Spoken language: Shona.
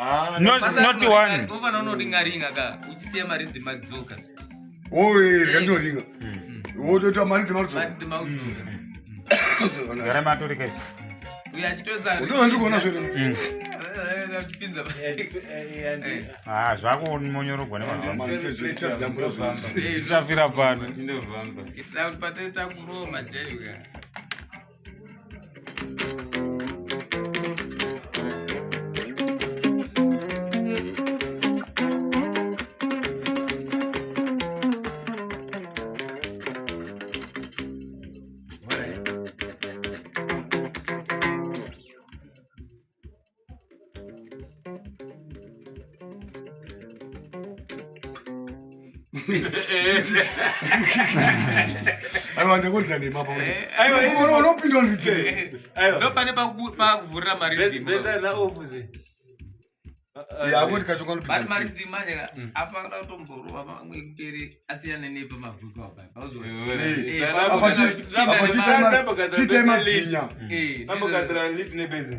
Not one. Over no ringa ka. Uchisiya mari ndimadzoka. Kando ringa. Woto mari ndimadzoka. Gara matori kai. Uya chitoza. Ndo ndikuona zvero. Ndapinza. Zvako monyoro gwane vanhu. Isafira pano. Ndovamba. Ita pateta kuroma jaiga. Aiwa ndakonza nemapa. Aiwa unopinda ndite. Ndo pane pakuvhurira mari beza na ofuze. Yako tikachoka nopinda. Mari dzimanya apa kada kutomborova mamwe kuperi asiyana nepa mabhuku apa. Apa chitema pinya. Ambo kadra lit ne beza.